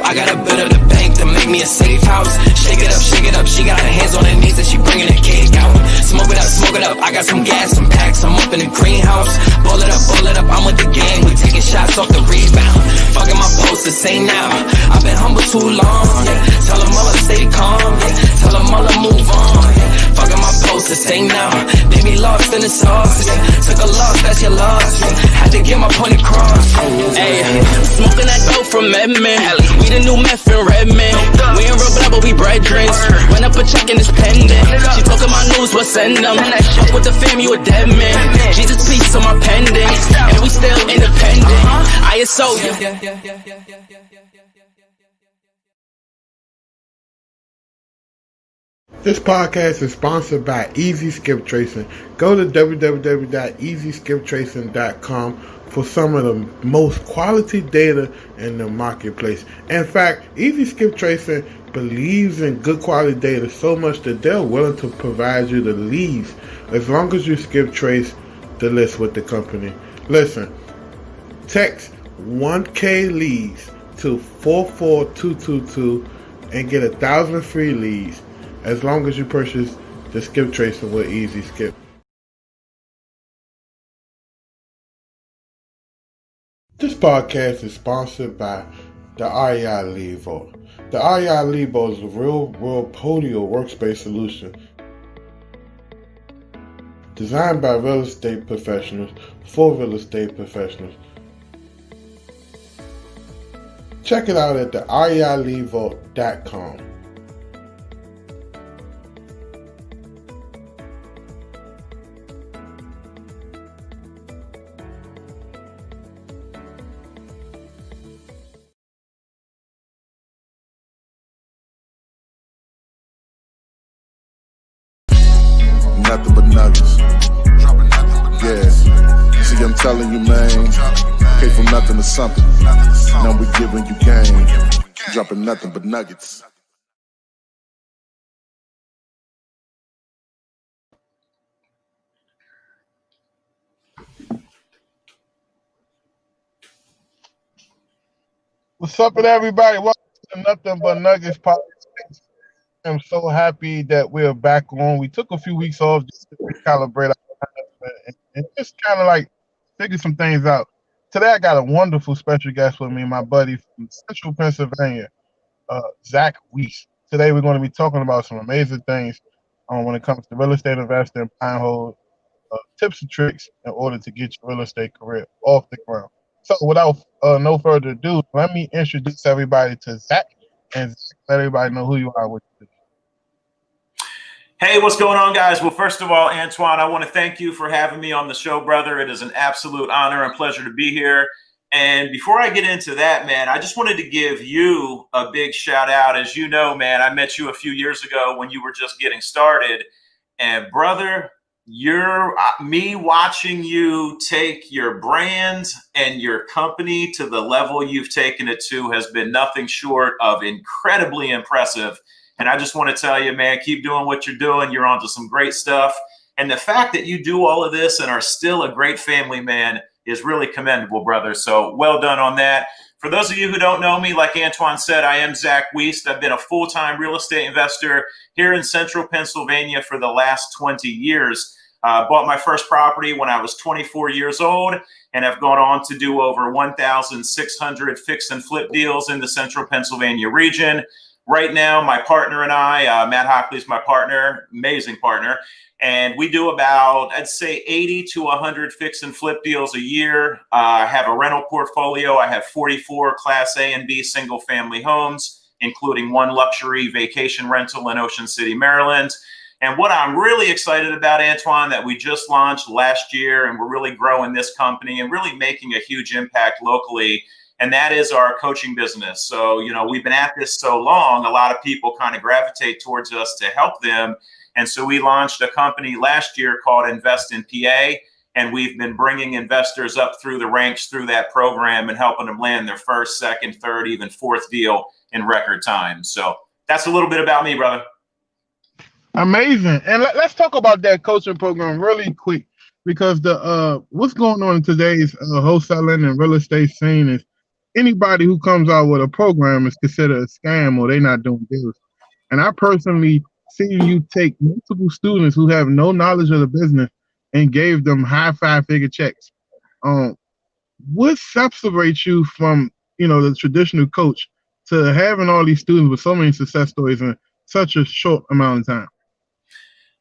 I got a bit of the bank to make me a safe house. Shake it up, she got her hands on her knees and she bringing the cake out. Smoke it up, I got some gas, some packs, I'm up in the greenhouse. Ball it up, I'm with the gang, we taking shots off the rebound. Fucking my posters, say now, I've been humble too long, yeah. Tell them all to stay calm, yeah. Tell them all to move on, yeah. Fucking my posters, say now, they be lost in the sauce, yeah. Took a loss, that's your loss, yeah. Had to get my point across. Hey, smoking that dope from Edmond, we the new meth in Redmond. We ain't real blood, but we brethren. Run up a check and it's pending. She talking my news, what send them. Fuck with the fam, you a dead man. Jesus peace on my pending, and we still independent. ISO. This podcast is sponsored by Easy Skip Tracing. Go to www.easyskiptracing.com for some of the most quality data in the marketplace. In fact, Easy Skip Tracing believes in good quality data so much that they're willing to provide you the leads as long as you skip trace the list with the company. Listen, text 1K leads to 44222 and get 1,000 free leads as long as you purchase the skip tracing with Easy Skip. This podcast is sponsored by the REI Lead Vault. The REI Lead Vault is a real-world Podio workspace solution designed by real estate professionals for real estate professionals. Check it out at the reileadvault.com. Nothing but nuggets. Yeah. See, I'm telling you, man. Came from nothing to something. Now we giving you game. Dropping nothing but nuggets. What's up with everybody? Welcome to Nothing But Nuggets podcast. I'm so happy that we're back on. We took a few weeks off just to recalibrate our and just kind of like figure some things out. Today I got a wonderful special guest with me, my buddy from Central Pennsylvania, Zack Wiest. Today we're going to be talking about some amazing things when it comes to real estate investing, buy and hold, tips and tricks in order to get your real estate career off the ground. So without no further ado, let me introduce everybody to Zack and let everybody know who you are. What you do. Hey, what's going on, guys? Well, first of all, Antoine, I want to thank you for having me on the show, brother. It is an absolute honor and pleasure to be here. And before I get into that, man, I just wanted to give you a big shout out. As you know, man, I met you a few years ago when you were just getting started. And brother, me watching you take your brand and your company to the level you've taken it to has been nothing short of incredibly impressive. And I just want to tell you, man, keep doing what you're doing. You're onto some great stuff. And the fact that you do all of this and are still a great family man is really commendable, brother. So well done on that. For those of you who don't know me, like Antoine said, I am Zack Wiest. I've been a full-time real estate investor here in Central Pennsylvania for the last 20 years. Bought my first property when I was 24 years old, and have gone on to do over 1,600 fix and flip deals in the Central Pennsylvania region. Right now, my partner and I, Matt Hockley is my partner, amazing partner, and we do about, I'd say, 80 to 100 fix and flip deals a year. I have a rental portfolio. I have 44 Class A and B single family homes, including one luxury vacation rental in Ocean City, Maryland. And what I'm really excited about, Antoine, that we just launched last year, and we're really growing this company and really making a huge impact locally, and that is our coaching business. So, you know, we've been at this so long, a lot of people kind of gravitate towards us to help them. And so we launched a company last year called Invest in PA, and we've been bringing investors up through the ranks through that program and helping them land their first, second, third, even fourth deal in record time. So that's a little bit about me, brother. Amazing. And let's talk about that coaching program really quick, because the what's going on in today's wholesaling and real estate scene is anybody who comes out with a program is considered a scam or they're not doing deals. And I personally seen you take multiple students who have no knowledge of the business and gave them high five-figure checks. What separates you from, the traditional coach to having all these students with so many success stories in such a short amount of time?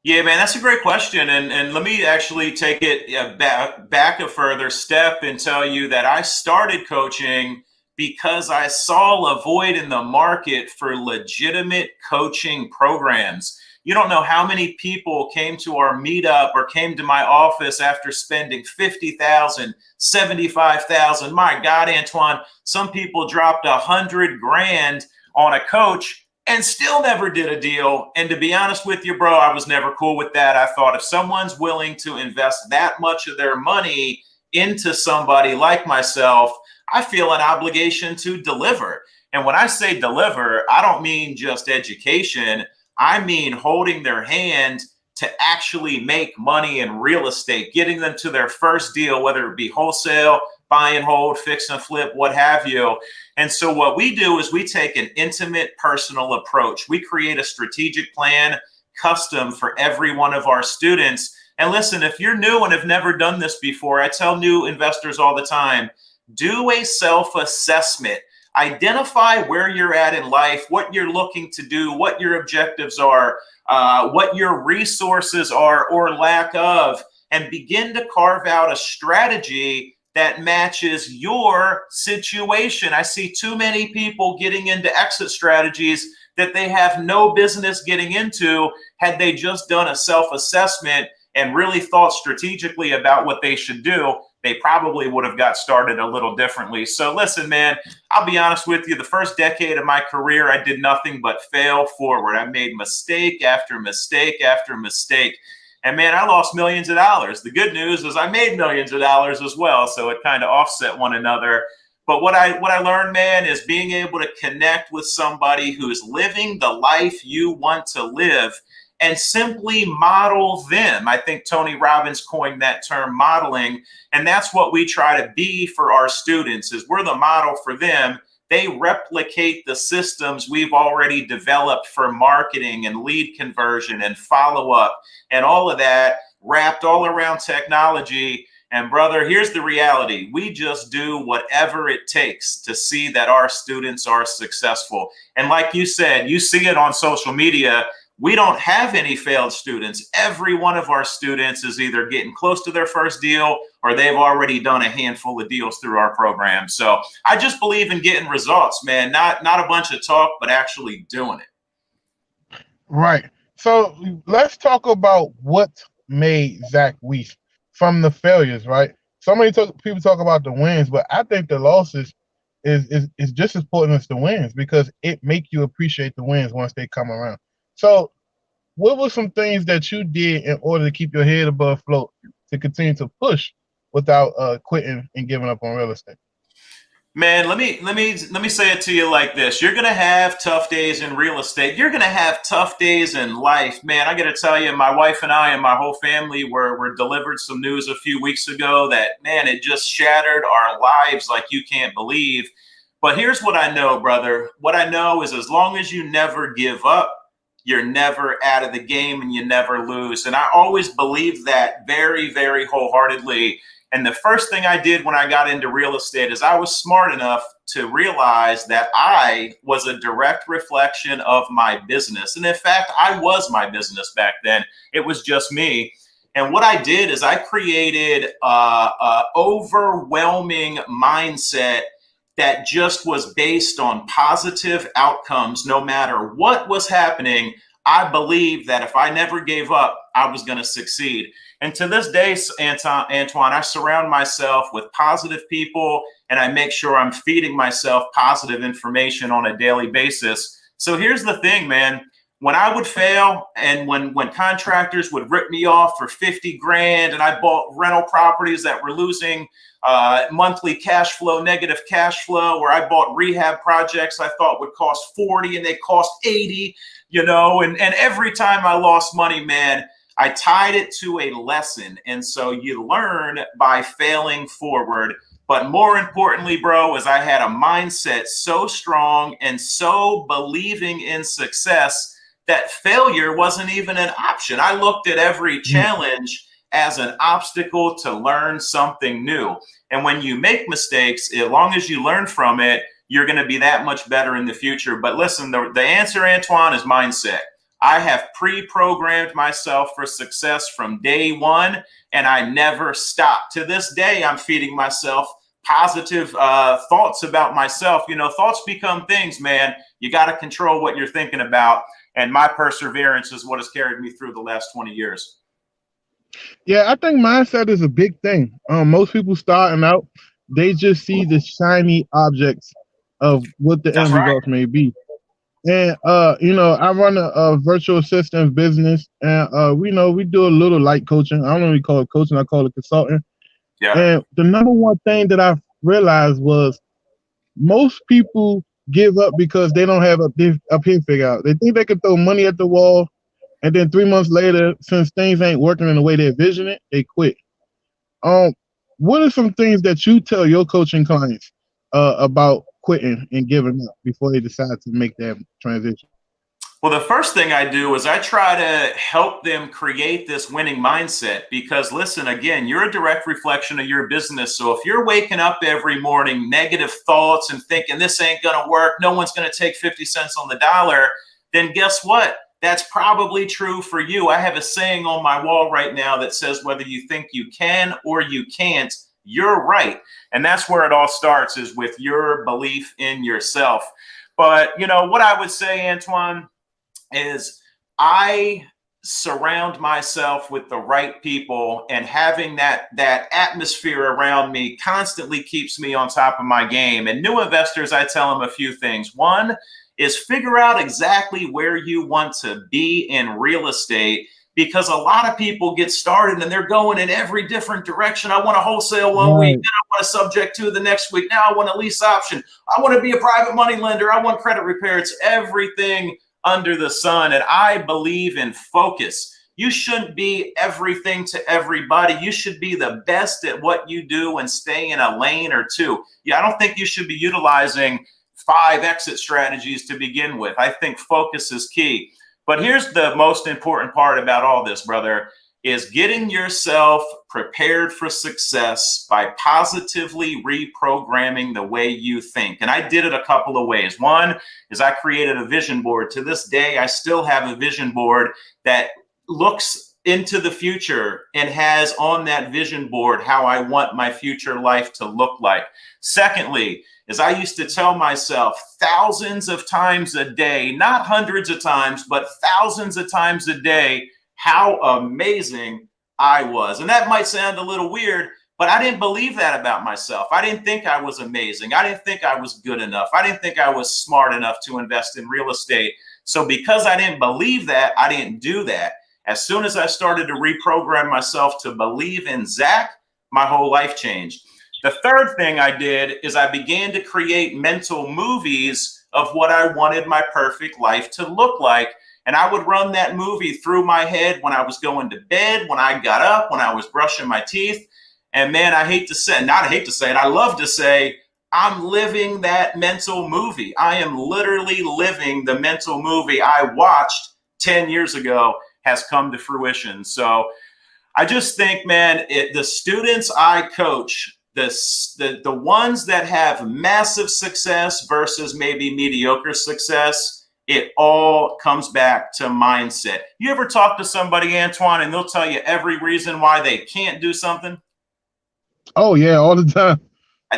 Yeah, man, that's a great question. And let me actually take it back a further step and tell you that I started coaching because I saw a void in the market for legitimate coaching programs. You don't know how many people came to our meetup or came to my office after spending $50,000, $75,000. My God, Antoine, some people dropped $100,000 on a coach and still never did a deal. And to be honest with you, bro, I was never cool with that. I thought if someone's willing to invest that much of their money into somebody like myself, I feel an obligation to deliver. And when I say deliver, I don't mean just education. I mean holding their hand to actually make money in real estate, getting them to their first deal, whether it be wholesale, buy and hold, fix and flip, what have you. And so what we do is we take an intimate, personal approach. We create a strategic plan custom for every one of our students. And listen, if you're new and have never done this before, I tell new investors all the time, do a self-assessment. Identify where you're at in life, what you're looking to do, what your objectives are, what your resources are or lack of, and begin to carve out a strategy that matches your situation. I see too many people getting into exit strategies that they have no business getting into had they just done a self-assessment and really thought strategically about what they should do. They probably would have got started a little differently. So listen, man, I'll be honest with you. The first decade of my career, I did nothing but fail forward. I made mistake after mistake after mistake. And man, I lost millions of dollars. The good news is I made millions of dollars as well. So it kind of offset one another. But what I learned, man, is being able to connect with somebody who's living the life you want to live and simply model them. I think Tony Robbins coined that term, modeling. And that's what we try to be for our students, is we're the model for them. They replicate the systems we've already developed for marketing and lead conversion and follow-up and all of that, wrapped all around technology. And brother, here's the reality. We just do whatever it takes to see that our students are successful. And like you said, you see it on social media. We don't have any failed students. Every one of our students is either getting close to their first deal or they've already done a handful of deals through our program. So I just believe in getting results, man. Not a bunch of talk, but actually doing it. Right. So let's talk about what made Zack Wiest from the failures, right? So many people talk about the wins, but I think the losses is just as important as the wins, because it make you appreciate the wins once they come around. So what were some things that you did in order to keep your head above float to continue to push without quitting and giving up on real estate? Man, let me say it to you like this. You're going to have tough days in real estate. You're going to have tough days in life. Man, I got to tell you, my wife and I and my whole family were delivered some news a few weeks ago that, man, it just shattered our lives like you can't believe. But here's what I know, brother. What I know is as long as you never give up, you're never out of the game and you never lose. And I always believed that very, very wholeheartedly. And the first thing I did when I got into real estate is I was smart enough to realize that I was a direct reflection of my business. And in fact, I was my business back then. It was just me. And what I did is I created an overwhelming mindset that just was based on positive outcomes. No matter what was happening, I believed that if I never gave up, I was going to succeed. And to this day, Antoine, I surround myself with positive people and I make sure I'm feeding myself positive information on a daily basis. So here's the thing, man. When I would fail and when contractors would rip me off for 50 grand and I bought rental properties that were losing monthly cash flow, negative cash flow, where I bought rehab projects I thought would cost 40 and they cost 80, and every time I lost money, man, I tied it to a lesson. And so you learn by failing forward. But more importantly, bro, is I had a mindset so strong and so believing in success that failure wasn't even an option. I looked at every challenge as an obstacle to learn something new. And when you make mistakes, as long as you learn from it, you're going to be that much better in the future. But listen, the answer, Antoine, is mindset. I have pre-programmed myself for success from day one, and I never stopped. To this day, I'm feeding myself positive thoughts about myself. You know, thoughts become things, man. You got to control what you're thinking about. And my perseverance is what has carried me through the last 20 years. Yeah, I think mindset is a big thing. Most people starting out, they just see the shiny objects of what the That's end right. results may be. And you know, I run a virtual assistant business, and we know we do a little light coaching. I don't really call it coaching; I call it consulting. Yeah. And the number one thing that I realized was most people give up because they don't have up here figured out. They think they can throw money at the wall, and then 3 months later, since things ain't working in the way they envision it, they quit. What are some things that you tell your coaching clients about quitting and giving up before they decide to make that transition? Well, the first thing I do is I try to help them create this winning mindset because, listen, again, you're a direct reflection of your business. So if you're waking up every morning, negative thoughts and thinking this ain't going to work, no one's going to take 50 cents on the dollar, then guess what? That's probably true for you. I have a saying on my wall right now that says whether you think you can or you can't, you're right. And that's where it all starts, is with your belief in yourself. But, you know, what I would say, Antoine, is I surround myself with the right people, and having that atmosphere around me constantly keeps me on top of my game. And new investors, I tell them a few things. One is figure out exactly where you want to be in real estate, because a lot of people get started and they're going in every different direction. I want to wholesale one week, then I want a subject to the next week. Now I want a lease option. I want to be a private money lender. I want credit repair. It's everything under the sun. And I believe in focus. You shouldn't be everything to everybody. You should be the best at what you do and stay in a lane or two. Yeah, I don't think you should be utilizing 5 exit strategies to begin with. I think focus is key. But here's the most important part about all this, brother, is getting yourself prepared for success by positively reprogramming the way you think. And I did it a couple of ways. One is I created a vision board. To this day, I still have a vision board that looks into the future and has on that vision board how I want my future life to look like. Secondly, is I used to tell myself thousands of times a day, not hundreds of times, but thousands of times a day, how amazing I was. And that might sound a little weird, but I didn't believe that about myself. I didn't think I was amazing. I didn't think I was good enough. I didn't think I was smart enough to invest in real estate. So because I didn't believe that, I didn't do that. As soon as I started to reprogram myself to believe in Zack, my whole life changed. The third thing I did is I began to create mental movies of what I wanted my perfect life to look like. And I would run that movie through my head when I was going to bed, when I got up, when I was brushing my teeth. And man, I hate to say it, I love to say, I'm living that mental movie. I am literally living the mental movie I watched 10 years ago has come to fruition. So I just think, man, the students I coach, the ones that have massive success versus maybe mediocre success, it all comes back to mindset. You ever talk to somebody, Antoine, and they'll tell you every reason why they can't do something? Oh, yeah, all the time.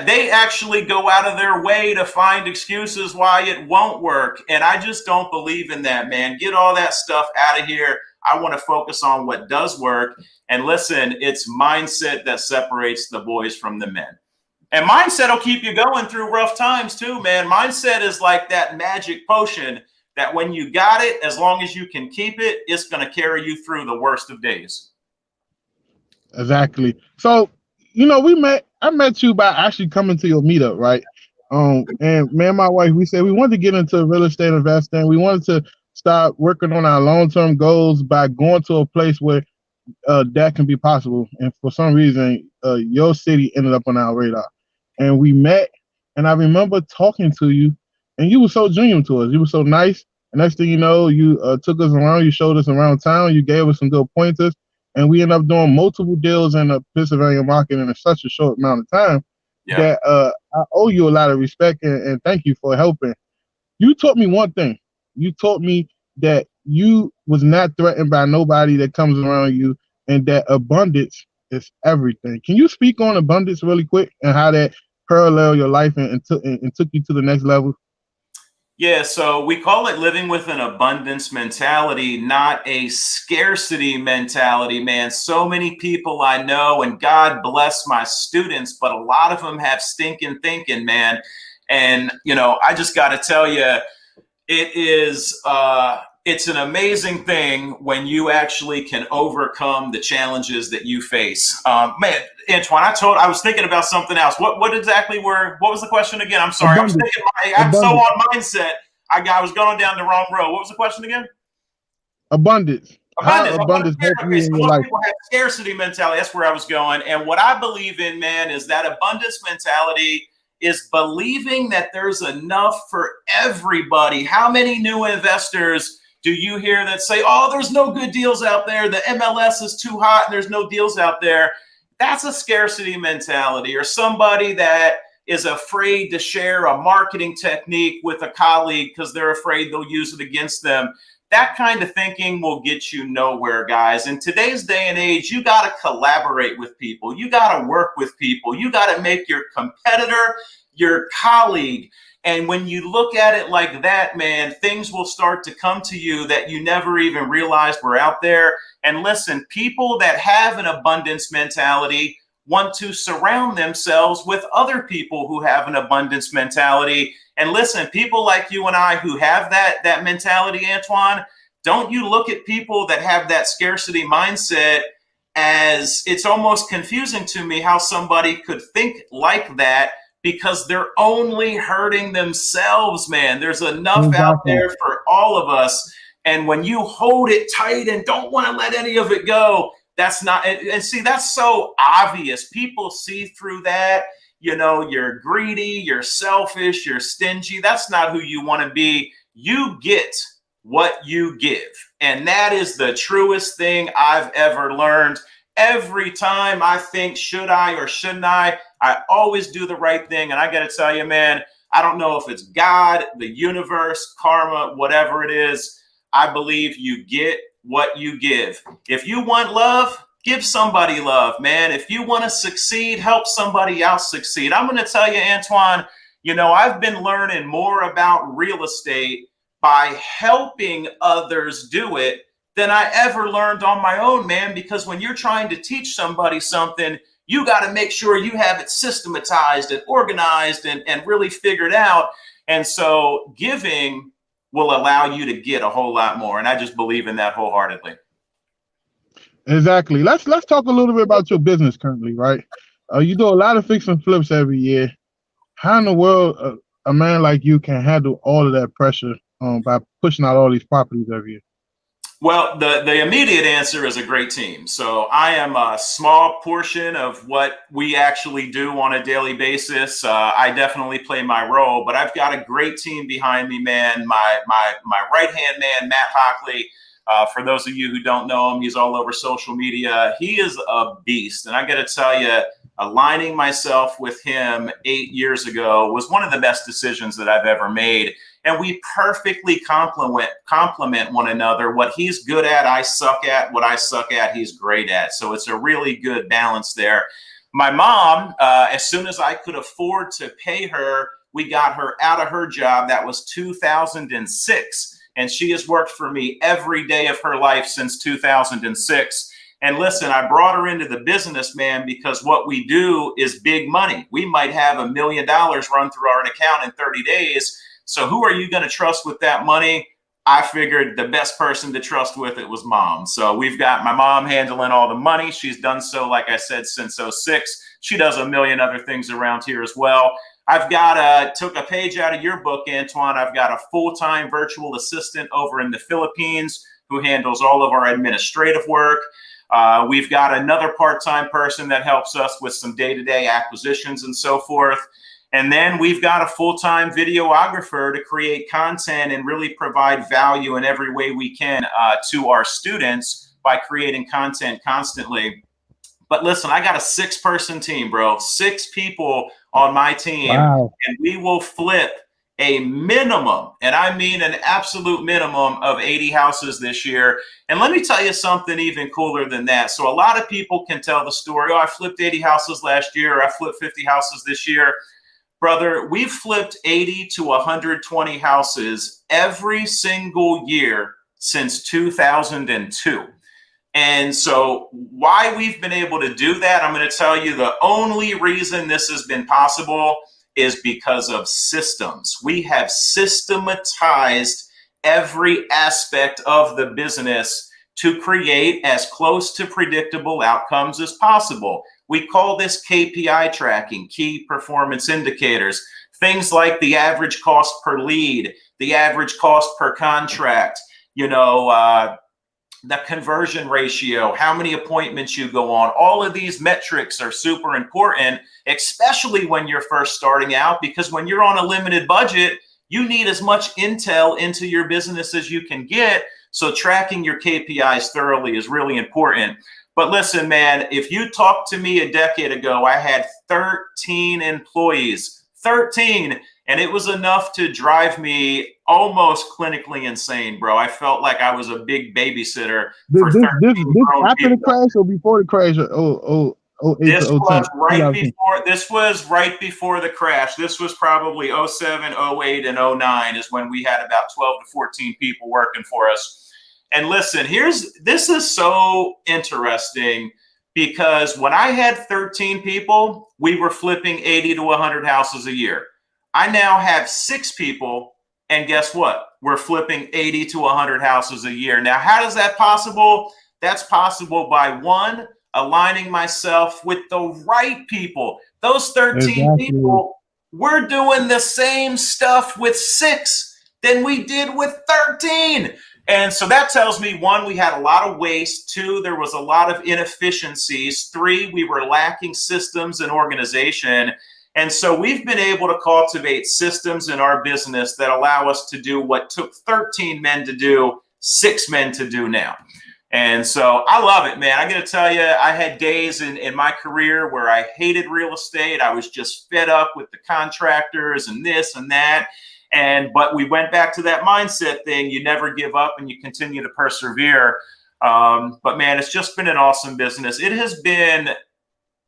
They actually go out of their way to find excuses why it won't work. And I just don't believe in that, man. Get all that stuff out of here. I want to focus on what does work. And listen, it's mindset that separates the boys from the men. And mindset will keep you going through rough times too, man. Mindset is like that magic potion that when you got it, as long as you can keep it, it's going to carry you through the worst of days. Exactly. So, you know, I met you by actually coming to your meetup, right? And me and my wife, we said we wanted to get into real estate investing. We wanted to start working on our long-term goals by going to a place where that can be possible. And for some reason, your city ended up on our radar. and we met. And I remember talking to you, and you were so genuine to us. You were so nice. And next thing you know, you took us around. You showed us around town. You gave us some good pointers, and we ended up doing multiple deals in the Pennsylvania market in such a short amount of time that I owe you a lot of respect and thank you for helping. You taught me one thing. You taught me that you was not threatened by nobody that comes around you, and that abundance is everything. Can you speak on abundance really quick and how that parallel your life and took you to the next level? Yeah, so we call it living with an abundance mentality, not a scarcity mentality, man. So many people I know, and God bless my students, but a lot of them have stinking thinking, man. And, you know, I just got to tell you, it is, it's an amazing thing when you actually can overcome the challenges that you face. Man, Antoine, I was thinking about something else. What was the question again? I'm sorry. Abundance. I'm so on mindset. I was going down the wrong road. What was the question again? Abundance. Abundance. How abundance help you Okay, so in a your lot of life? people have scarcity mentality. That's where I was going. And what I believe in, man, is that abundance mentality is believing that there's enough for everybody. How many new investors do you hear that say, oh, there's no good deals out there, the MLS is too hot and there's no deals out there? That's a scarcity mentality. Or somebody that is afraid to share a marketing technique with a colleague because they're afraid they'll use it against them. That kind of thinking will get you nowhere, guys. In today's day and age, you got to collaborate with people. You got to work with people. You got to make your competitor your colleague. And when you look at it like that, man, things will start to come to you that you never even realized were out there. And listen, people that have an abundance mentality want to surround themselves with other people who have an abundance mentality. And listen, people like you and I who have that mentality, Antoine, don't you look at people that have that scarcity mindset as it's almost confusing to me how somebody could think like that, because they're only hurting themselves, man. There's enough out there for all of us. And when you hold it tight and don't want to let any of it go, that's not, and see, that's so obvious. People see through that. You know, you're greedy, you're selfish, you're stingy. That's not who you want to be. You get what you give. And that is the truest thing I've ever learned. Every time I think, should I or shouldn't I always do the right thing. And I got to tell you, man, I don't know if it's God, the universe, karma, whatever it is. I believe you get what you give. If you want love, give somebody love, man. If you want to succeed, help somebody else succeed. I'm going to tell you, Antoine, you know, I've been learning more about real estate by helping others do it than I ever learned on my own, man, because when you're trying to teach somebody something, you got to make sure you have it systematized and organized and really figured out. And so giving will allow you to get a whole lot more. And I just believe in that wholeheartedly. Exactly. Let's talk a little bit about your business currently, right? You do a lot of fix and flips every year. How in the world a man like you can handle all of that pressure by pushing out all these properties every year? Well, the immediate answer is a great team. So I am a small portion of what we actually do on a daily basis. I definitely play my role, but I've got a great team behind me, man. My right-hand man, Matt Hockley, for those of you who don't know him, he's all over social media. He is a beast. And I got to tell you, aligning myself with him 8 years ago was one of the best decisions that I've ever made. And we perfectly complement one another. What he's good at, I suck at. What I suck at, he's great at. So it's a really good balance there. My mom, as soon as I could afford to pay her, we got her out of her job. That was 2006. And she has worked for me every day of her life since 2006. And listen, I brought her into the business, man, because what we do is big money. We might have $1 million run through our account in 30 days. So who are you going to trust with that money? I figured the best person to trust with it was mom. So we've got my mom handling all the money. She's done so, like I said, since 2006. She does a million other things around here as well. I've got took a page out of your book, Antoine. I've got a full-time virtual assistant over in the Philippines who handles all of our administrative work. We've got another part-time person that helps us with some day-to-day acquisitions and so forth. And then we've got a full-time videographer to create content and really provide value in every way we can to our students by creating content constantly. But listen, I got a 6-person team, bro. 6 people on my team. Wow. And we will flip a minimum, and I mean an absolute minimum, of 80 houses this year. And let me tell you something even cooler than that. So a lot of people can tell the story, oh, I flipped 80 houses last year, or I flipped 50 houses this year. Brother, we've flipped 80 to 120 houses every single year since 2002. And so why we've been able to do that, I'm going to tell you the only reason this has been possible is because of systems. We have systematized every aspect of the business to create as close to predictable outcomes as possible. We call this KPI tracking, key performance indicators, things like the average cost per lead, the average cost per contract, the conversion ratio, how many appointments you go on. All of these metrics are super important, especially when you're first starting out, because when you're on a limited budget, you need as much intel into your business as you can get. So tracking your KPIs thoroughly is really important. But listen, man, if you talked to me a decade ago, I had 13 employees, 13. And it was enough to drive me almost clinically insane, bro. I felt like I was a big babysitter for 13 grown after people. the crash or before the crash? This was right before the crash. This was probably 07, 08, and 09 is when we had about 12 to 14 people working for us. And listen, this is so interesting, because when I had 13 people, we were flipping 80 to 100 houses a year. I now have 6 people, and guess what? We're flipping 80 to 100 houses a year. Now, how is that possible? That's possible by, 1, aligning myself with the right people. Those 13 people, we're doing the same stuff with 6 than we did with 13. And so that tells me, 1, we had a lot of waste. 2, there was a lot of inefficiencies. 3, we were lacking systems and organization. And so we've been able to cultivate systems in our business that allow us to do what took 13 men to do, 6 men to do now. And so I love it, man. I got to tell you, I had days in my career where I hated real estate. I was just fed up with the contractors and this and that. But we went back to that mindset thing. You never give up and you continue to persevere. But man, it's just been an awesome business. It has been.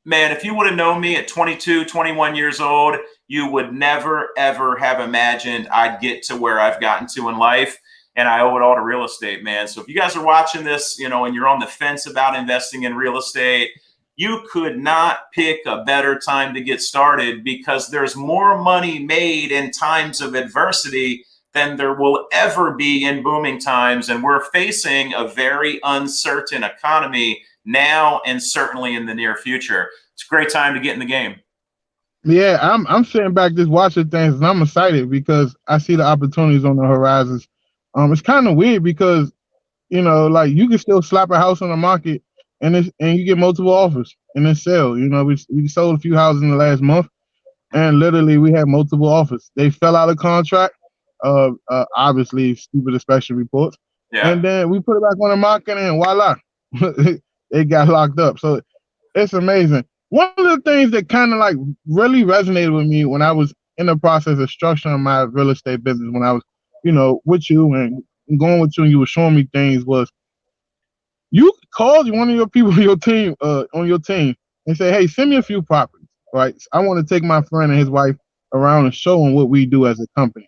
Man, if you would have known me at 22, 21 years old, you would never, ever have imagined I'd get to where I've gotten to in life. And I owe it all to real estate, man. So if you guys are watching this, and you're on the fence about investing in real estate, you could not pick a better time to get started, because there's more money made in times of adversity than there will ever be in booming times. And we're facing a very uncertain economy now, and certainly in the near future. It's a great time to get in the game. Yeah, I'm sitting back just watching things, and I'm excited because I see the opportunities on the horizons. It's kind of weird because, like, you can still slap a house on the market and you get multiple offers and then sell. We sold a few houses in the last month, and literally we had multiple offers. They fell out of contract, obviously stupid inspection reports. Yeah. And then we put it back on the market, and voila. It got locked up. So it's amazing. One of the things that kind of like really resonated with me when I was in the process of structuring my real estate business, when I was, with you and going with you, and you were showing me things, was you called one of your people on your team and say, hey, send me a few properties, right? I want to take my friend and his wife around and show them what we do as a company.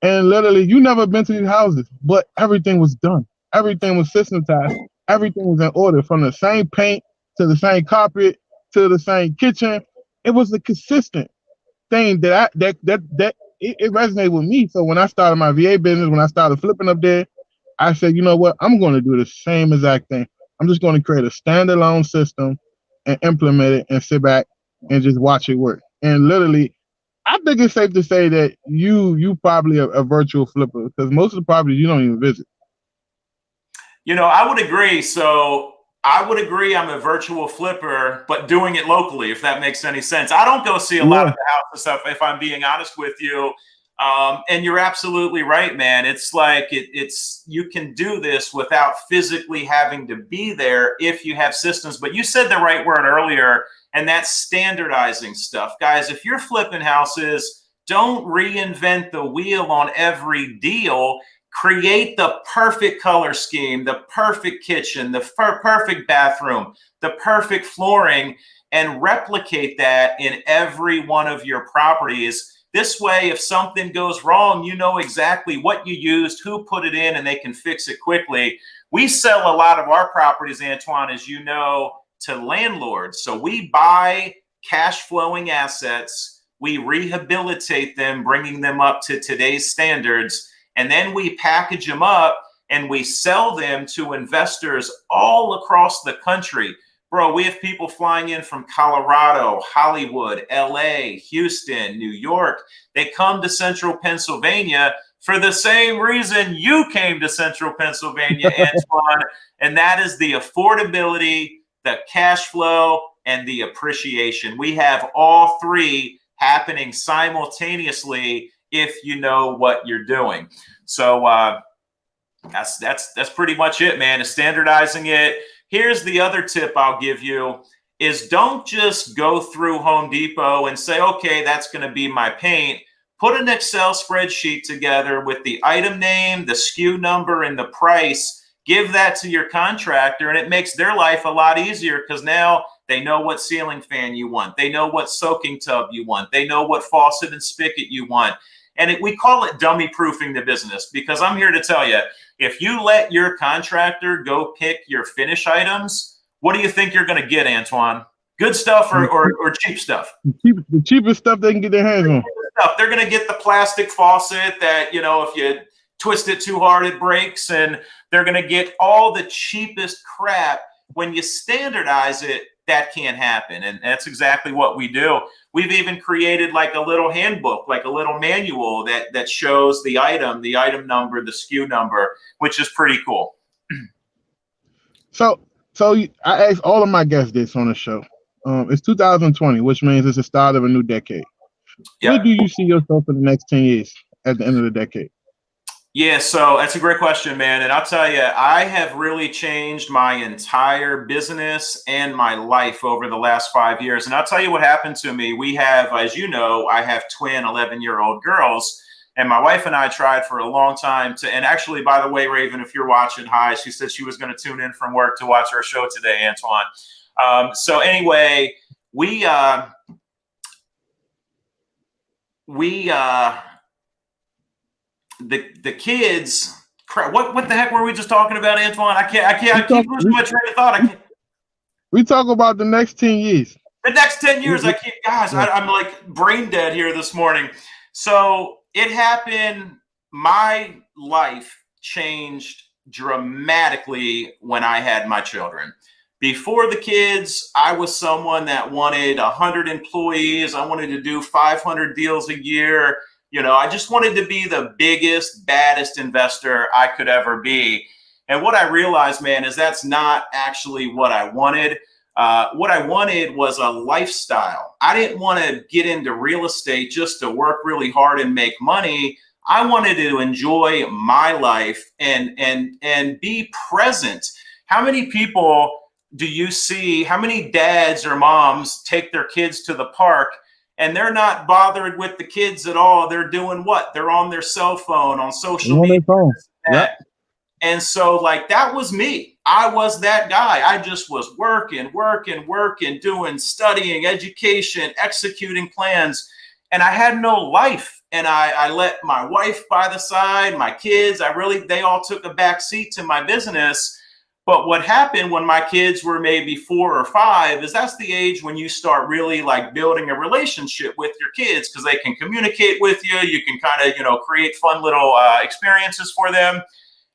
And literally, you never been to these houses, but everything was done. Everything was systematized. Everything was in order, from the same paint to the same carpet to the same kitchen. It was a consistent thing that it resonated with me. So when I started my VA business, when I started flipping up there, I said, you know what? I'm going to do the same exact thing. I'm just going to create a standalone system and implement it and sit back and just watch it work. And literally, I think it's safe to say that you probably a virtual flipper, because most of the properties you don't even visit. I would agree. So I would agree. I'm a virtual flipper, but doing it locally, if that makes any sense. I don't go see a lot of the house and stuff, if I'm being honest with you. And you're absolutely right, man. It's like it's you can do this without physically having to be there if you have systems. But you said the right word earlier, and that's standardizing stuff. Guys, if you're flipping houses, don't reinvent the wheel on every deal. Create the perfect color scheme, the perfect kitchen, the perfect bathroom, the perfect flooring, and replicate that in every one of your properties. This way, if something goes wrong, you know exactly what you used, who put it in, and they can fix it quickly. We sell a lot of our properties, Antoine, as you know, to landlords. So we buy cash flowing assets, we rehabilitate them, bringing them up to today's standards, and then we package them up and we sell them to investors all across the country. Bro, we have people flying in from Colorado, Hollywood, LA, Houston, New York. They come to Central Pennsylvania for the same reason you came to Central Pennsylvania, Antoine, and that is the affordability, the cash flow, and the appreciation. We have all three happening simultaneously if you know what you're doing. So that's pretty much it, man, is standardizing it. Here's the other tip I'll give you is don't just go through Home Depot and say, okay, that's going to be my paint. Put an Excel spreadsheet together with the item name, the SKU number, and the price. Give that to your contractor, and it makes their life a lot easier because now they know what ceiling fan you want. They know what soaking tub you want. They know what faucet and spigot you want. And we call it dummy proofing the business, because I'm here to tell you, if you let your contractor go pick your finish items, what do you think you're going to get, Antoine? Good stuff or cheap stuff? The cheapest stuff they can get their hands on. They're going to get the plastic faucet that, you know, if you twist it too hard, it breaks. And they're going to get all the cheapest crap. When you standardize it, that can't happen. And that's exactly what we do. We've even created like a little handbook, like a little manual that shows the item number, the SKU number, which is pretty cool. So I asked all of my guests this on the show. It's 2020, which means it's the start of a new decade. Yep. Where do you see yourself in the next 10 years at the end of the decade? Yeah, so that's a great question, man. And I'll tell you, I have really changed my entire business and my life over the last 5 years. And I'll tell you what happened to me. We have, as you know, I have twin 11-year-old girls. And my wife and I tried for a long time to, and actually, by the way, Raven, if you're watching, hi, she said she was going to tune in from work to watch our show today, Antoine. So anyway, the kids, what the heck were we just talking about, Antoine? I keep losing my train of thought. We talk about the next 10 years. The next 10 years, I'm like brain dead here this morning. So it happened. My life changed dramatically when I had my children. Before the kids, I was someone that wanted 100 employees. I wanted to do 500 deals a year. You know, I just wanted to be the biggest, baddest investor I could ever be. And what I realized, man, is that's not actually what I wanted. What I wanted was a lifestyle. I didn't want to get into real estate just to work really hard and make money. I wanted to enjoy my life and be present. How many people do you see, how many dads or moms take their kids to the park and they're not bothered with the kids at all? They're doing what? They're on their cell phone, on social media. Yep. And so, like, that was me. I was that guy. I just was working, doing, studying, education, executing plans. And I had no life. And I let my wife by the side, my kids, they all took a back seat to my business. But what happened when my kids were maybe 4 or 5 is that's the age when you start really like building a relationship with your kids, because they can communicate with you. You can kind of, you know, create fun little experiences for them.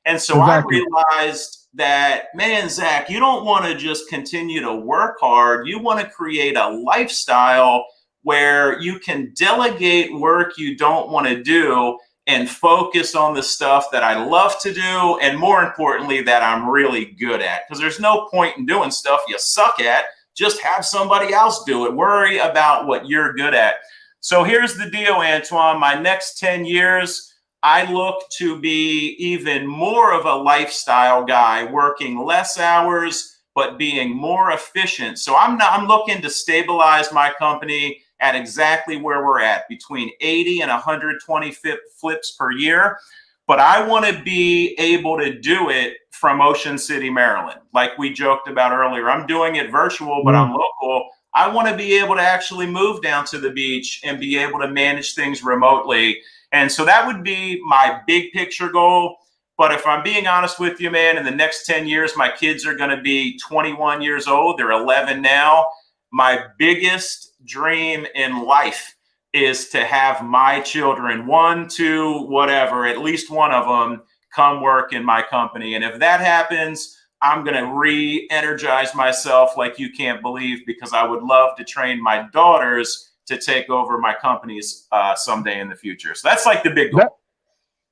And so exactly. I realized that, man, Zach, you don't want to just continue to work hard. You want to create a lifestyle where you can delegate work you don't want to do and focus on the stuff that I love to do, and more importantly, that I'm really good at. Because there's no point in doing stuff you suck at. Just have somebody else do it. Worry about what you're good at. So here's the deal, Antoine. My next 10 years, I look to be even more of a lifestyle guy, working less hours, but being more efficient. So I'm looking to stabilize my company at exactly where we're at, between 80 and 120 flips per year. But I want to be able to do it from Ocean City, Maryland. Like we joked about earlier, I'm doing it virtual, but I'm local. I want to be able to actually move down to the beach and be able to manage things remotely. And so that would be my big picture goal. But if I'm being honest with you, man, in the next 10 years, my kids are going to be 21 years old. They're 11 now. My biggest dream in life is to have my children, 1, 2, whatever, at least one of them, come work in my company. And if that happens, I'm going to re-energize myself like you can't believe, because I would love to train my daughters to take over my companies someday in the future. So that's like the big goal.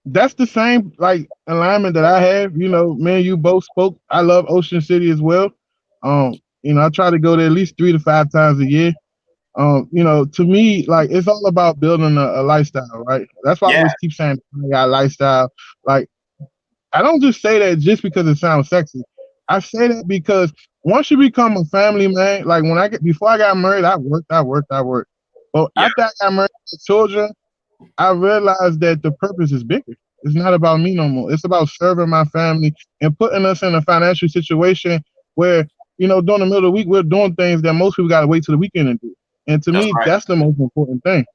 That's the same like alignment that I have. You know, me and you both spoke. I love Ocean City as well. You know, I try to go there at least 3 to 5 times a year. You know, to me, like, it's all about building a lifestyle, right? That's why I always keep saying I got a lifestyle. Like, I don't just say that just because it sounds sexy. I say that because once you become a family man, like before I got married, I worked. But after I got married with children, I realized that the purpose is bigger. It's not about me no more. It's about serving my family and putting us in a financial situation where, you know, during the middle of the week, we're doing things that most people got to wait till the weekend to do. And to me, that's the most important thing.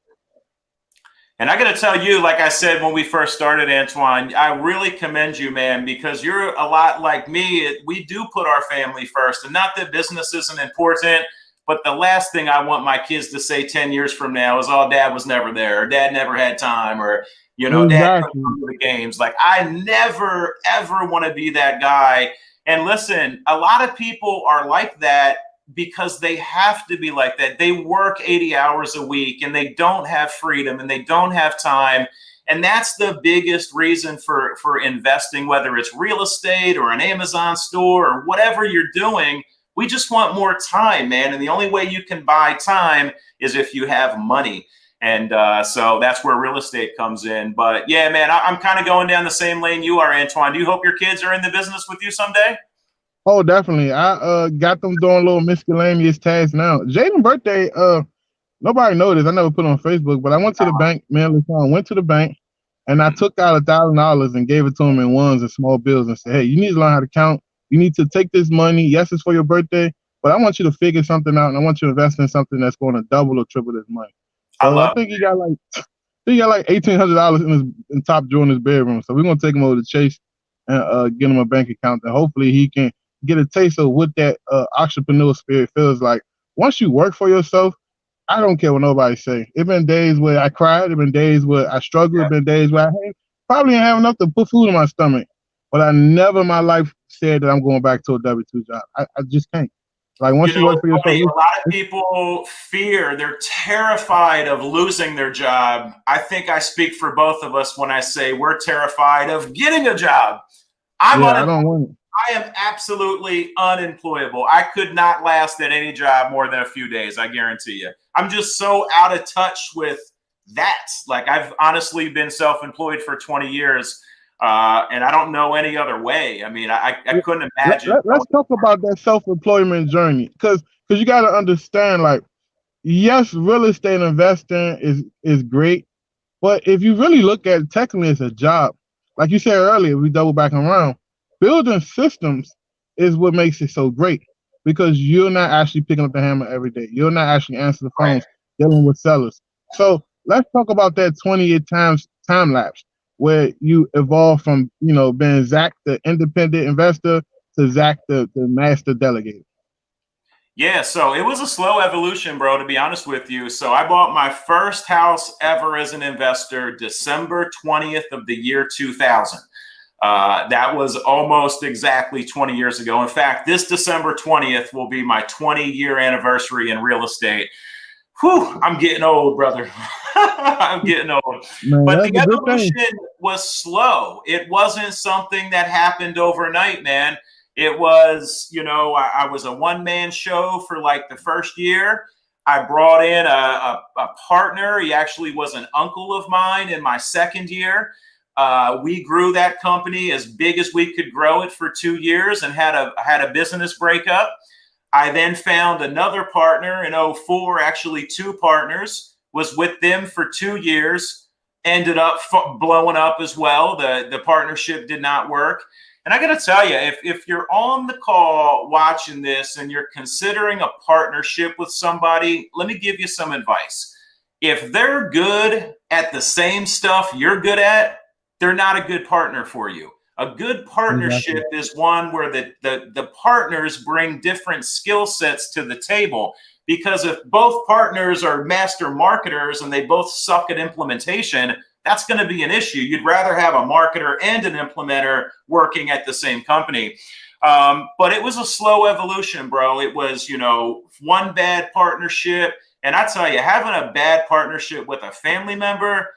And I got to tell you, like I said when we first started, Antoine, I really commend you, man, because you're a lot like me. We do put our family first, and not that business isn't important, but the last thing I want my kids to say 10 years from now is, oh, dad was never there, or dad never had time, or, you know, dad couldn't come to the games. Like, I never, ever want to be that guy. And listen, a lot of people are like that because they have to be like that. They work 80 hours a week and they don't have freedom and they don't have time. And that's the biggest reason for investing, whether it's real estate or an Amazon store or whatever you're doing. We just want more time, man. And the only way you can buy time is if you have money. And so that's where real estate comes in. But yeah, man, I'm kind of going down the same lane you are, Antoine. Do you hope your kids are in the business with you someday? Oh, definitely. I got them doing little miscellaneous tasks now. Jaden's birthday, nobody noticed. I never put it on Facebook, but I went to the bank, man. Went to the bank, and I took out $1,000 and gave it to him in ones and small bills and said, hey, you need to learn how to count. You need to take this money. Yes, it's for your birthday, but I want you to figure something out, and I want you to invest in something that's going to double or triple this money. So I think he got like $1,800 in top drawer in his bedroom. So we're gonna take him over to Chase and get him a bank account, and hopefully he can get a taste of what that entrepreneurial spirit feels like. Once you work for yourself, I don't care what nobody say. It's been days where I cried. It's been days where I struggled. It's been days where I probably didn't have enough to put food in my stomach. But I never in my life said that I'm going back to a W-2 job. I just can't. Like, once you work for yourself. A lot of people fear, they're terrified of losing their job. I think I speak for both of us when I say we're terrified of getting a job. I don't want it. I am absolutely unemployable. I could not last at any job more than a few days, I guarantee you. I'm just so out of touch with that. Like, I've honestly been self-employed for 20 years, and I don't know any other way. I mean, I couldn't imagine. Let's talk about that self-employment journey, because you got to understand, like, yes, real estate investing is great, but if you really look at it, technically it's a job. Like you said earlier, we double back around. Building systems is what makes it so great, because you're not actually picking up the hammer every day. You're not actually answering the phones, dealing with sellers. So let's talk about that 20-year time lapse where you evolve from, you know, being Zack, the independent investor, to Zack, the master delegator. Yeah, so it was a slow evolution, bro, to be honest with you. So I bought my first house ever as an investor December 20th of the year 2000. That was almost exactly 20 years ago. In fact, this December 20th will be my 20-year anniversary in real estate. Whew, I'm getting old, brother. I'm getting old. Man, But that's the a good thing. evolution was slow. It wasn't something that happened overnight, man. It was, I was a one-man show for like the first year. I brought in a partner. He actually was an uncle of mine in my second year. We grew that company as big as we could grow it for 2 years and had a business breakup. I then found another partner in '04, actually two partners, was with them for 2 years, ended up blowing up as well. The partnership did not work. And I got to tell you, if you're on the call watching this and you're considering a partnership with somebody, let me give you some advice. If they're good at the same stuff you're good at, they're not a good partner for you. A good partnership is one where the partners bring different skill sets to the table. Because if both partners are master marketers and they both suck at implementation, that's going to be an issue. You'd rather have a marketer and an implementer working at the same company. But it was a slow evolution, bro. It was, one bad partnership. And I tell you, having a bad partnership with a family member,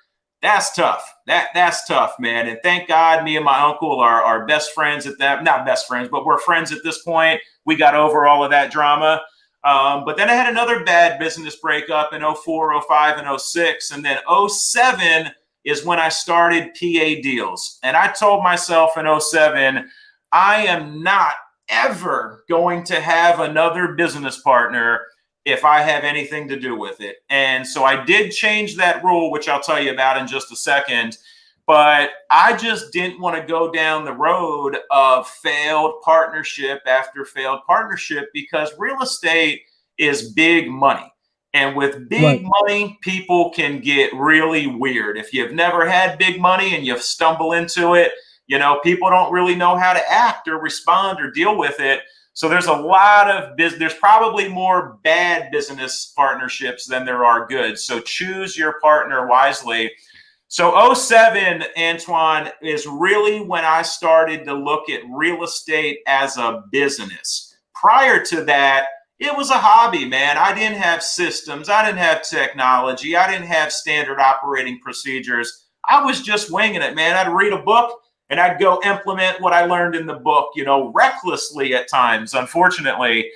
that's tough. That's tough, man. And thank God me and my uncle are best friends at that. Not best friends, but we're friends at this point. We got over all of that drama. But then I had another bad business breakup in '04, '05, and '06. And then '07 is when I started PA Deals. And I told myself in '07, I am not ever going to have another business partner if I have anything to do with it. And so I did change that rule, which I'll tell you about in just a second. But I just didn't want to go down the road of failed partnership after failed partnership, because real estate is big money. And with big money, people can get really weird. If you've never had big money and you stumble into it, people don't really know how to act or respond or deal with it. So there's a lot of business. There's probably more bad business partnerships than there are good. So choose your partner wisely. So '07, Antoine, is really when I started to look at real estate as a business. Prior to that, it was a hobby, man. I didn't have systems. I didn't have technology. I didn't have standard operating procedures. I was just winging it, man. I'd read a book and I'd go implement what I learned in the book, recklessly at times, unfortunately.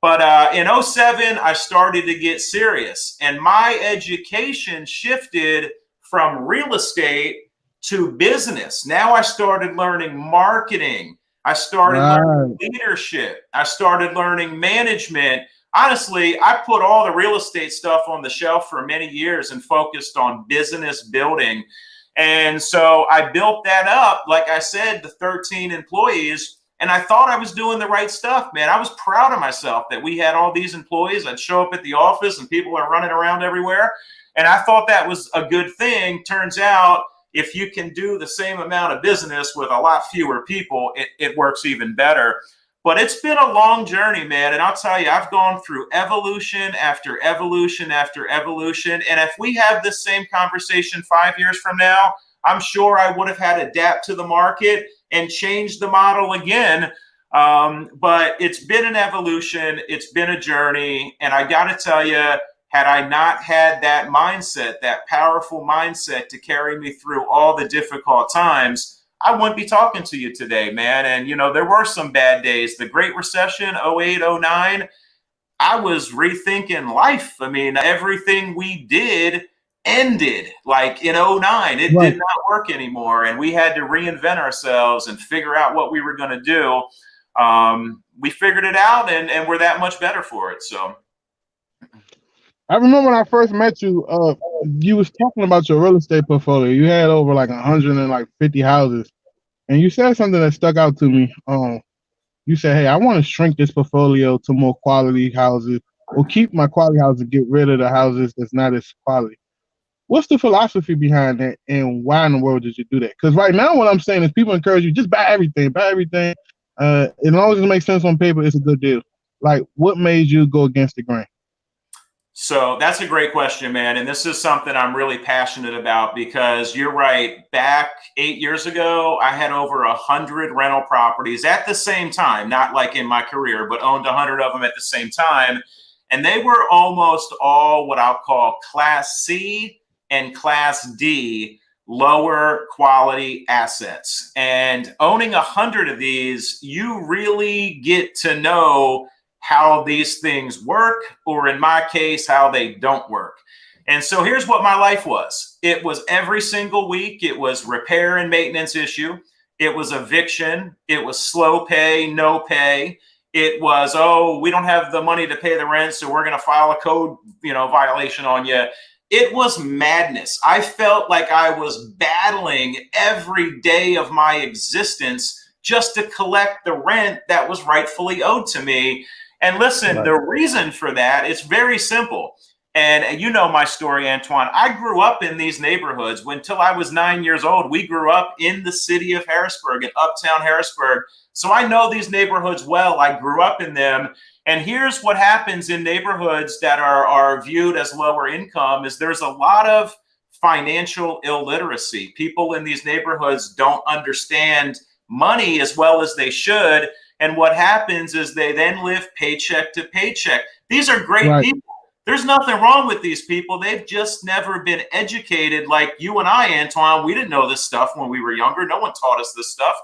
But in '07, I started to get serious, and my education shifted from real estate to business. Now I started learning marketing. I started learning leadership. I started learning management. Honestly, I put all the real estate stuff on the shelf for many years and focused on business building. And so I built that up, like I said, to 13 employees. And I thought I was doing the right stuff, man. I was proud of myself that we had all these employees. I'd show up at the office and people are running around everywhere. And I thought that was a good thing. Turns out, if you can do the same amount of business with a lot fewer people, it works even better. But it's been a long journey, man. And I'll tell you, I've gone through evolution after evolution after evolution. And if we have this same conversation 5 years from now, I'm sure I would have had to adapt to the market and change the model again. But it's been an evolution. It's been a journey. And I got to tell you, had I not had that mindset, that powerful mindset to carry me through all the difficult times, I wouldn't be talking to you today, man. And, there were some bad days. The Great Recession, '08, '09, I was rethinking life. I mean, everything we did ended like in '09. It did not work anymore. And we had to reinvent ourselves and figure out what we were going to do. We figured it out, and we're that much better for it. So I remember when I first met you, you was talking about your real estate portfolio. You had over like 150 houses, and you said something that stuck out to me. You said, "Hey, I want to shrink this portfolio to more quality houses, or keep my quality houses and get rid of the houses that's not as quality." What's the philosophy behind that, and why in the world did you do that? Because right now, what I'm saying is, people encourage you just buy everything, buy everything. As long as it makes sense on paper, it's a good deal. Like, what made you go against the grain? So that's a great question, man. And this is something I'm really passionate about, because you're right. Back 8 years ago, I had over 100 rental properties at the same time, not like in my career, but owned 100 of them at the same time. and they were almost all what I'll call Class C and Class D lower quality assets. And owning 100 of these, you really get to know how these things work, or in my case, how they don't work. And so here's what my life was. It was every single week. It was repair and maintenance issue. It was eviction. It was slow pay, no pay. It was, oh, we don't have the money to pay the rent, so we're going to file a code, violation on you. It was madness. I felt like I was battling every day of my existence just to collect the rent that was rightfully owed to me. And listen, the reason for that is very simple. And you know my story, Antoine. I grew up in these neighborhoods. Until I was 9 years old, we grew up in the city of Harrisburg, in uptown Harrisburg. So I know these neighborhoods well. I grew up in them. And here's what happens in neighborhoods that are viewed as lower income is there's a lot of financial illiteracy. People in these neighborhoods don't understand money as well as they should. And what happens is they then live paycheck to paycheck. These are great people. There's nothing wrong with these people. They've just never been educated like you and I, Antoine. We didn't know this stuff when we were younger. No one taught us this stuff.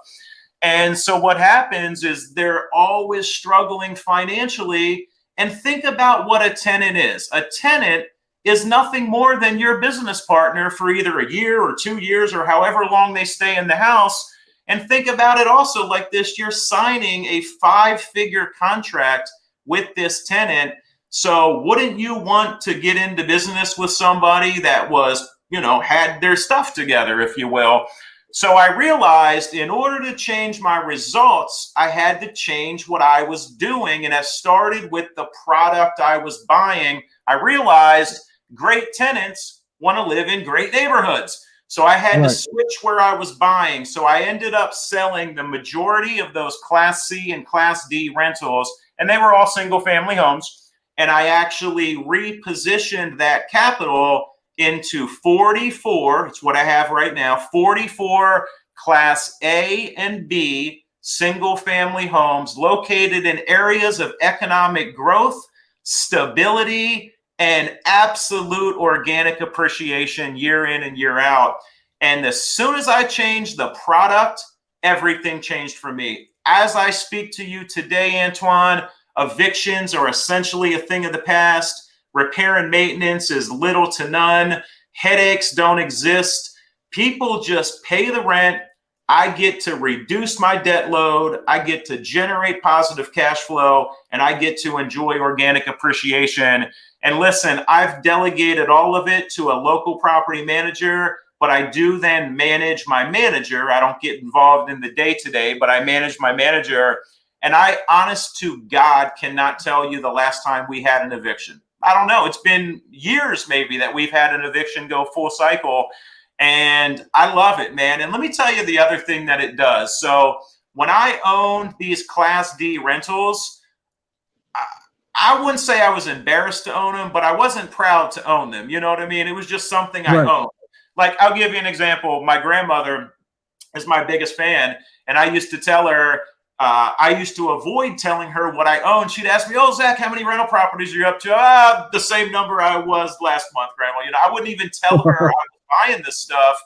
And so what happens is they're always struggling financially. And think about what a tenant is. A tenant is nothing more than your business partner for either a year or 2 years or however long they stay in the house. And think about it also like this. You're signing a 5-figure contract with this tenant. So wouldn't you want to get into business with somebody that was, had their stuff together, if you will? So I realized in order to change my results, I had to change what I was doing. And I started with the product I was buying. I realized great tenants want to live in great neighborhoods. So I had to switch where I was buying. So I ended up selling the majority of those Class C and Class D rentals, and they were all single family homes. And I actually repositioned that capital into 44, it's what I have right now, 44 Class A and B single family homes located in areas of economic growth, stability, and absolute organic appreciation year in and year out. And as soon as I changed the product, everything changed for me. As I speak to you today, Antoine, evictions are essentially a thing of the past. Repair and maintenance is little to none. Headaches don't exist. People just pay the rent. I get to reduce my debt load. I get to generate positive cash flow, and I get to enjoy organic appreciation. And listen, I've delegated all of it to a local property manager, but I do then manage my manager. I don't get involved in the day-to-day, but I manage my manager. And I, honest to God, cannot tell you the last time we had an eviction. I don't know. It's been years maybe that we've had an eviction go full cycle. And I love it, man. And let me tell you the other thing that it does. So when I owned these Class D rentals, I wouldn't say I was embarrassed to own them, but I wasn't proud to own them. You know what I mean? It was just something I owned. Like, I'll give you an example. My grandmother is my biggest fan. And I used to tell her, I used to avoid telling her what I owned. She'd ask me, "Oh, Zach, how many rental properties are you up to?" The same number I was last month, Grandma. I wouldn't even tell her I was buying this stuff.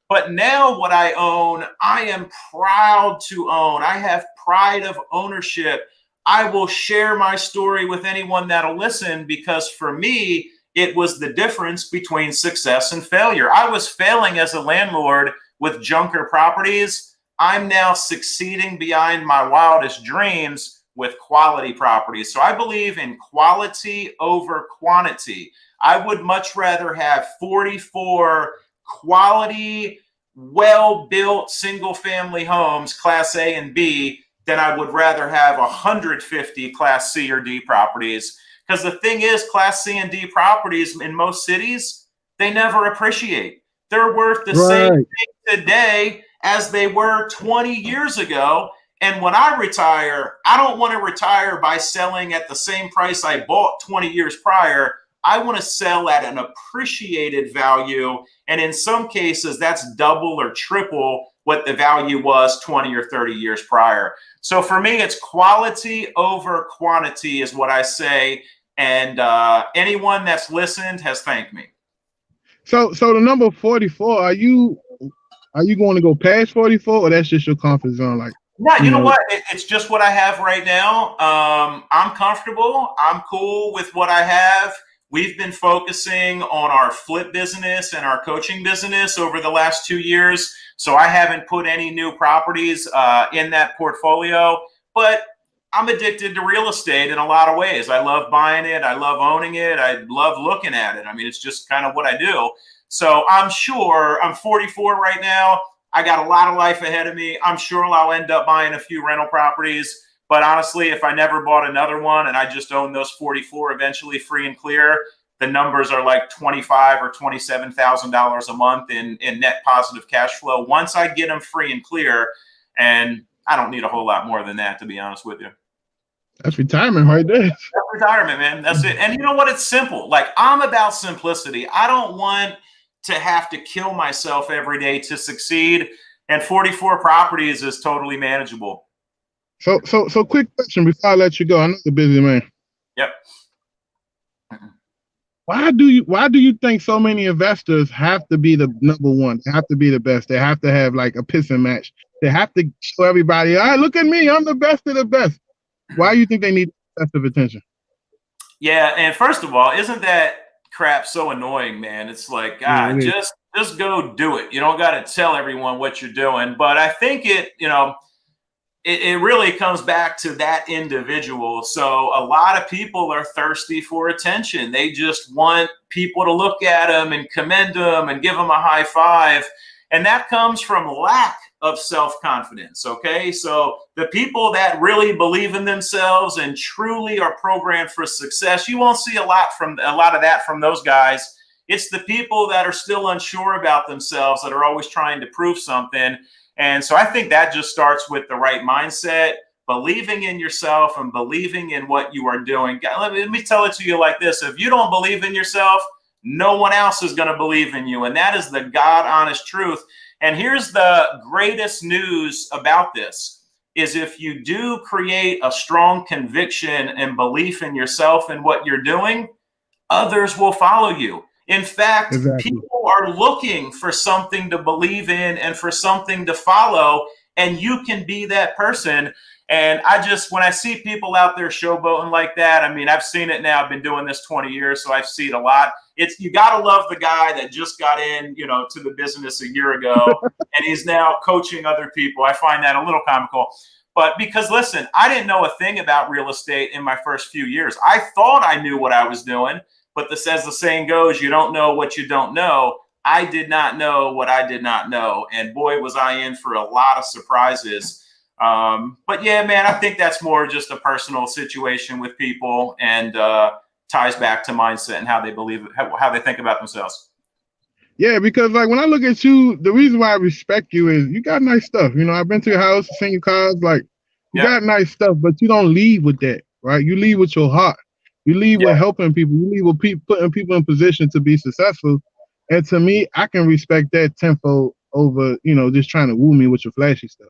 But now what I own, I am proud to own. I have pride of ownership. I will share my story with anyone that'll listen, because for me, it was the difference between success and failure. I was failing as a landlord with junker properties. I'm now succeeding beyond my wildest dreams with quality properties. So I believe in quality over quantity. I would much rather have 44 quality, well-built single-family homes, Class A and B, than I would rather have 150 Class C or D properties. Because the thing is, Class C and D properties in most cities, they never appreciate. They're worth the same thing today as they were 20 years ago. And when I retire, I don't want to retire by selling at the same price I bought 20 years prior. I want to sell at an appreciated value. And in some cases, that's double or triple what the value was 20 or 30 years prior. So for me, it's quality over quantity is what I say. And anyone that's listened has thanked me. So the number 44, are you going to go past 44, or that's just your comfort zone? Like, no, you know what? It's just what I have right now. I'm comfortable. I'm cool with what I have. We've been focusing on our flip business and our coaching business over the last 2 years. So I haven't put any new properties in that portfolio, but I'm addicted to real estate in a lot of ways. I love buying it. I love owning it. I love looking at it. I mean, it's just kind of what I do. So I'm sure I'm 44 right now. I got a lot of life ahead of me. I'm sure I'll end up buying a few rental properties. But honestly, if I never bought another one and I just own those 44 eventually free and clear, the numbers are like $25,000 or $27,000 a month in net positive cash flow once I get them free and clear. And I don't need a whole lot more than that, to be honest with you. That's retirement right there. That's retirement, man. That's it. And you know what? It's simple. Like, I'm about simplicity. I don't want to have to kill myself every day to succeed. And 44 properties is totally manageable. So quick question before I let you go. I know you're a busy man. Yep. Why do you think so many investors have to be the number one? They have to be the best. They have to have like a pissing match. They have to show everybody, all right, look at me, I'm the best of the best. Why do you think they need excessive attention? Yeah, and first of all, isn't that crap so annoying, man? It's like, just go do it. You don't got to tell everyone what you're doing. But I think it really comes back to that individual. So a lot of people are thirsty for attention. They just want people to look at them and commend them and give them a high five. And that comes from lack of self-confidence. Okay. So the people that really believe in themselves and truly are programmed for success, you won't see a lot of that from those guys. It's the people that are still unsure about themselves that are always trying to prove something. And so I think that just starts with the right mindset, believing in yourself and believing in what you are doing. Let me tell it to you like this. If you don't believe in yourself, no one else is going to believe in you. And that is the God honest truth. And here's the greatest news about this is if you do create a strong conviction and belief in yourself and what you're doing, others will follow you. In fact, people are looking for something to believe in and for something to follow, and you can be that person. And when I see people out there showboating like that, I mean, I've seen it now. I've been doing this 20 years, so I've seen it a lot. You got to love the guy that just got in, to the business a year ago, and he's now coaching other people. I find that a little comical. But because, listen, I didn't know a thing about real estate in my first few years. I thought I knew what I was doing. But as the saying goes, you don't know what you don't know. I did not know what I did not know. And boy, was I in for a lot of surprises. But yeah, man, I think that's more just a personal situation with people and ties back to mindset and how they believe it, how they think about themselves. Yeah, because like when I look at you, the reason why I respect you is you got nice stuff. I've been to your house, seen your cars, like you got nice stuff, but you don't lead with that, right? You lead with your heart. You lead with helping people. You lead with putting people in position to be successful. And to me, I can respect that tenfold over, just trying to woo me with your flashy stuff.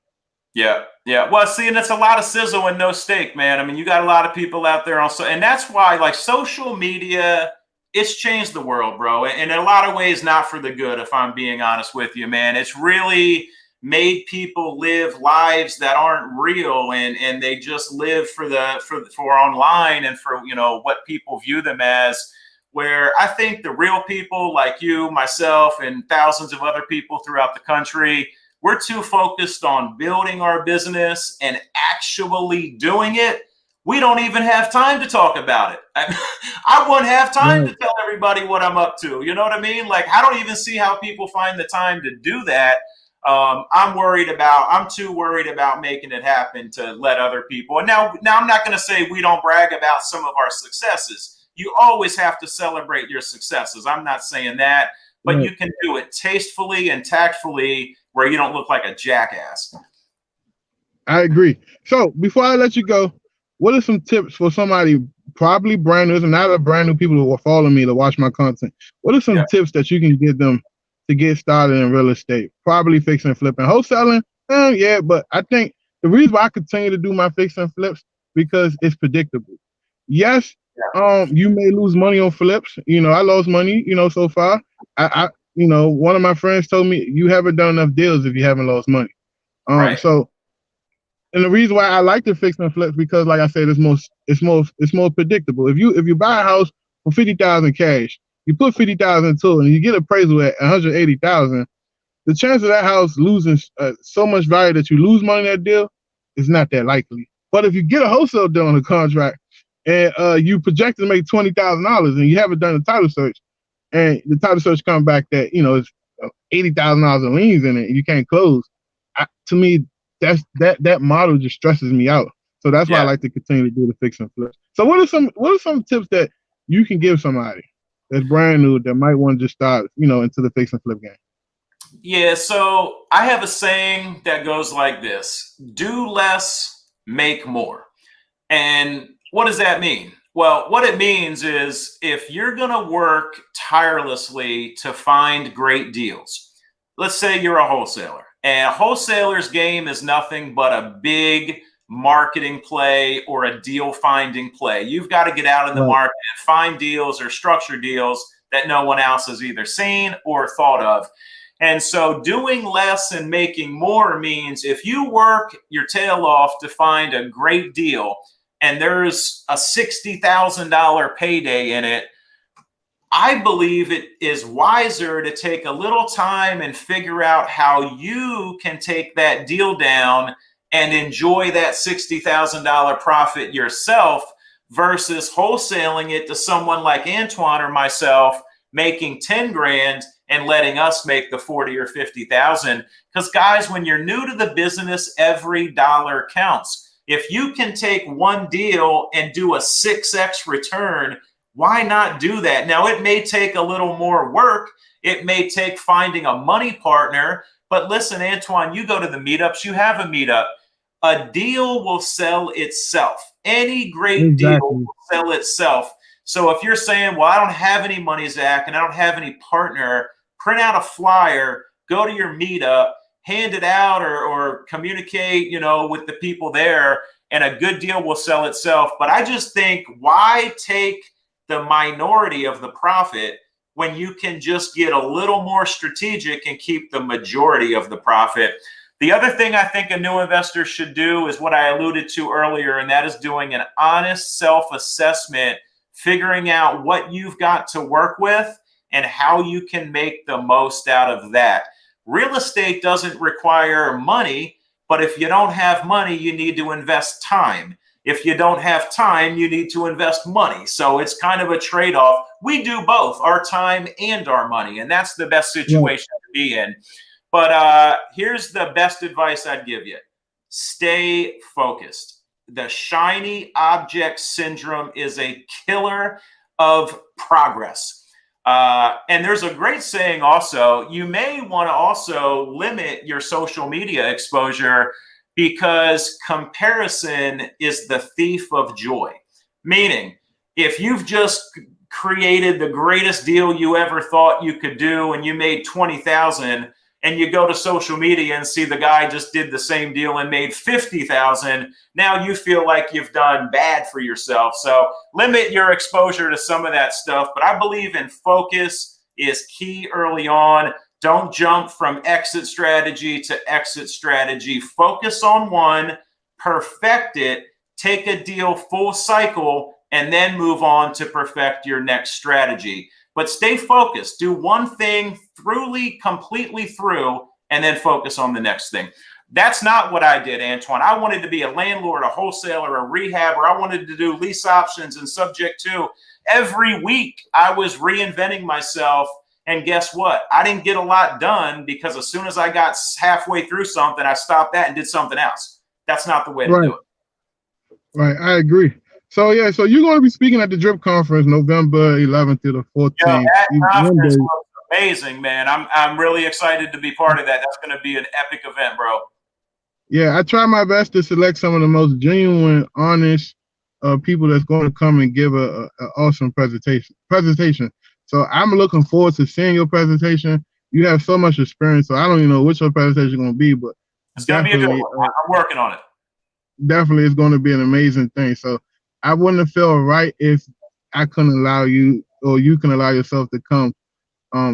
Yeah. Well, see, and it's a lot of sizzle and no steak, man. I mean, you got a lot of people out there also. And that's why, like, social media, it's changed the world, bro. And in a lot of ways, not for the good, if I'm being honest with you, man. It's really made people live lives that aren't real, and they just live for online and for what people view them as, where I think the real people like you, myself, and thousands of other people throughout the country, we're too focused on building our business and actually doing it. We don't even have time to talk about it. I wouldn't have time to tell everybody what I'm up to. You know what I mean? Like, I don't even see how people find the time to do that. I'm too worried about making it happen to let other people. And now I'm not going to say we don't brag about some of our successes. You always have to celebrate your successes. I'm not saying that, but you can do it tastefully and tactfully where you don't look like a jackass. I agree. So before I let you go, what are some tips for somebody probably brand new, and not a brand new people who will follow me to watch my content? What are some tips that you can give them to get started in real estate? Probably fixing, flipping, wholesaling. But I think the reason why I continue to do my fix and flips because it's predictable. Yes, You may lose money on flips. You know, I lost money, you know, so far. You know, one of my friends told me you haven't done enough deals if you haven't lost money. Right. So, and the reason why I like to fix and flips because, like I said, it's more predictable. If you buy a house for 50,000 cash, you put 50,000 into it, and you get appraisal at 180,000. The chance of that house losing so much value that you lose money in that deal is not that likely. But if you get a wholesale deal on a contract and you project to make $20,000 and you haven't done a title search, and the title search comes back that you know it's $80,000 in liens in it, and you can't close. To me, that model just stresses me out. So that's why I like to continue to do the fix and flip. So what are some tips that you can give somebody that's brand new that might want to just start, you know, into the fix and flip game? Yeah, so I have a saying that goes like this: do less, make more. And what does that mean? Well, what it means is if you're going to work tirelessly to find great deals, let's say you're a wholesaler, and a wholesaler's game is nothing but a big marketing play or a deal finding play. You've got to get out in the market and find deals or structure deals that no one else has either seen or thought of. And so doing less and making more means if you work your tail off to find a great deal and there's a $60,000 payday in it, I believe it is wiser to take a little time and figure out how you can take that deal down and enjoy that $60,000 profit yourself versus wholesaling it to someone like Antoine or myself making 10 grand and letting us make the 40 or 50,000. Because guys, when you're new to the business, every dollar counts. If you can take one deal and do a 6x return, why not do that? Now, it may take a little more work. It may take finding a money partner. But listen, Antoine, you go to the meetups, you have a meetup. A deal will sell itself. Any great deal will sell itself. So if you're saying, well, I don't have any money, Zach, and I don't have any partner, print out a flyer, go to your meetup, hand it out or communicate, you know, with the people there, and a good deal will sell itself. But I just think, why take the minority of the profit when you can just get a little more strategic and keep the majority of the profit? The other thing I think a new investor should do is what I alluded to earlier, and that is doing an honest self-assessment, figuring out what you've got to work with and how you can make the most out of that. Real estate doesn't require money, but if you don't have money, you need to invest time. If you don't have time, you need to invest money. So it's kind of a trade-off. We do both, our time and our money, and that's the best situation to be in. But here's the best advice I'd give you. Stay focused. The shiny object syndrome is a killer of progress. And there's a great saying also, you may want to also limit your social media exposure because comparison is the thief of joy. Meaning, if you've just created the greatest deal you ever thought you could do and you made 20,000, and you go to social media and see the guy just did the same deal and made 50,000, now you feel like you've done bad for yourself. So limit your exposure to some of that stuff. But I believe in focus is key early on. Don't jump from exit strategy to exit strategy. Focus on one, perfect it, take a deal full cycle, and then move on to perfect your next strategy. But stay focused. Do one thing completely through, and then focus on the next thing. That's not what I did, Antoine. I wanted to be a landlord, a wholesaler, a rehabber. I wanted to do lease options and subject to. Every week, I was reinventing myself. And guess what? I didn't get a lot done because as soon as I got halfway through something, I stopped that and did something else. That's not the way to do it. Right. I agree. So, yeah, so you're going to be speaking at the Drip Conference November 11th to the 14th. Yo, that conference was amazing, man. I'm really excited to be part of that. That's going to be an epic event, bro. Yeah, I try my best to select some of the most genuine, honest people that's going to come and give an awesome presentation. So I'm looking forward to seeing your presentation. You have so much experience, so I don't even know which your presentation is going to be, but it's going to be a good one. I'm working on it. Definitely, it's going to be an amazing thing. So I wouldn't feel right if I couldn't allow you, or you can allow yourself to come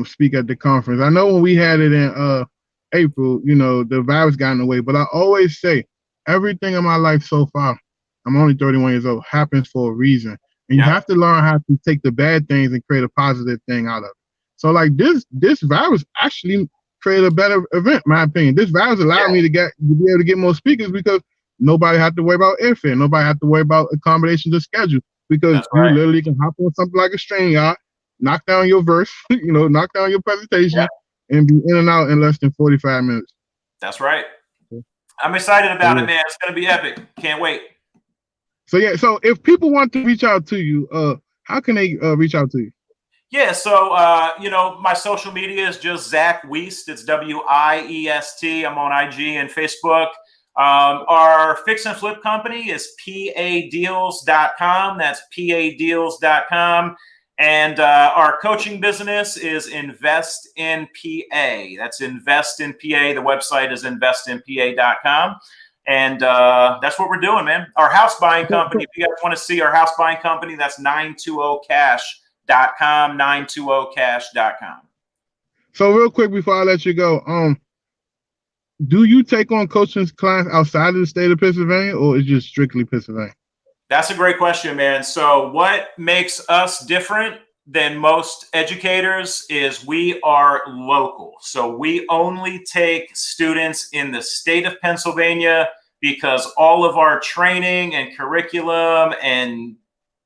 speak at the conference. I know when we had it in April, you know, the virus got in the way, but I always say everything in my life so far, I'm only 31 years old, happens for a reason. And you have to learn how to take the bad things and create a positive thing out of it. So like this virus actually created a better event, in my opinion. This virus allowed me to be able to get more speakers because nobody had to worry about airfare. Nobody had to worry about accommodations or schedule because you literally can hop on something like a StreamYard, knock down your verse, you know, knock down your presentation, and be in and out in less than 45 minutes. That's right. I'm excited about it, man. It's going to be epic. Can't wait. So yeah, so if people want to reach out to you, how can they reach out to you? Yeah, so you know, my social media is just Zack Wiest. It's Wiest. I'm on IG and Facebook. Our fix and flip company is padeals.com. That's padeals.com. And our coaching business is Invest in PA. That's Invest in PA. The website is investinpa.com. And that's what we're doing, man. Our house buying company, if you guys want to see our house buying company, that's 920cash.com, 920cash.com. So real quick before I let you go, do you take on coaching clients outside of the state of Pennsylvania, or is it just strictly Pennsylvania? That's a great question, man. So what makes us different than most educators is we are local. So we only take students in the state of Pennsylvania because all of our training and curriculum and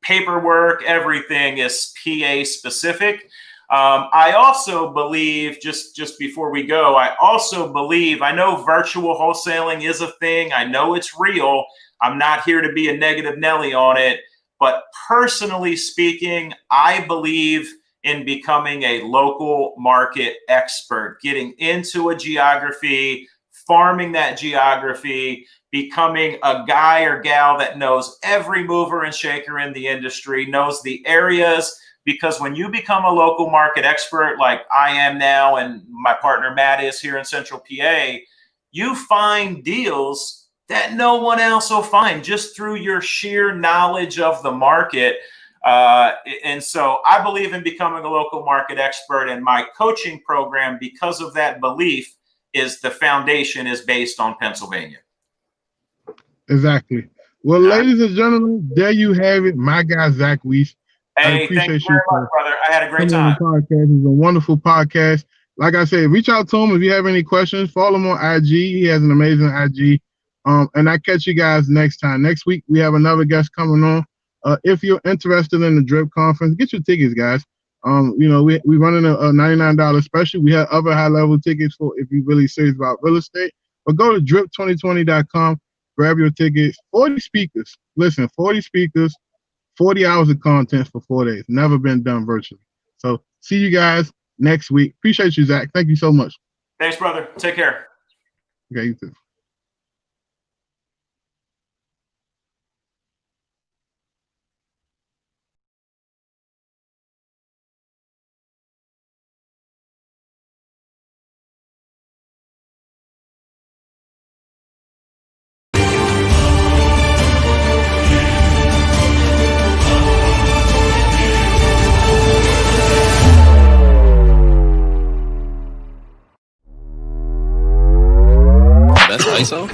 paperwork, everything is PA specific. I also believe, just before we go, I know virtual wholesaling is a thing. I know it's real. I'm not here to be a negative Nelly on it, but personally speaking, I believe in becoming a local market expert, getting into a geography, farming that geography, becoming a guy or gal that knows every mover and shaker in the industry, knows the areas. Because when you become a local market expert, like I am now, and my partner Matt is here in Central PA, you find deals that no one else will find just through your sheer knowledge of the market. And so I believe in becoming a local market expert, and my coaching program, because of that belief, is the foundation is based on Pennsylvania. Exactly. Well, ladies and gentlemen, there you have it. My guy, Zack Wiest. Hey, I appreciate thank you very much, brother. I had a great time. Podcast. It's a wonderful podcast. Like I said, reach out to him if you have any questions. Follow him on IG. He has an amazing IG. And I catch you guys next time. Next week, we have another guest coming on. If you're interested in the Drip Conference, get your tickets, guys. You know, we running a $99 special. We have other high-level tickets for if you're really serious about real estate. But go to drip2020.com, grab your tickets. 40 speakers. Listen, 40 speakers, 40 hours of content for 4 days. Never been done virtually. So see you guys next week. Appreciate you, Zack. Thank you so much. Thanks, brother. Take care. Okay, you too. That's ISO.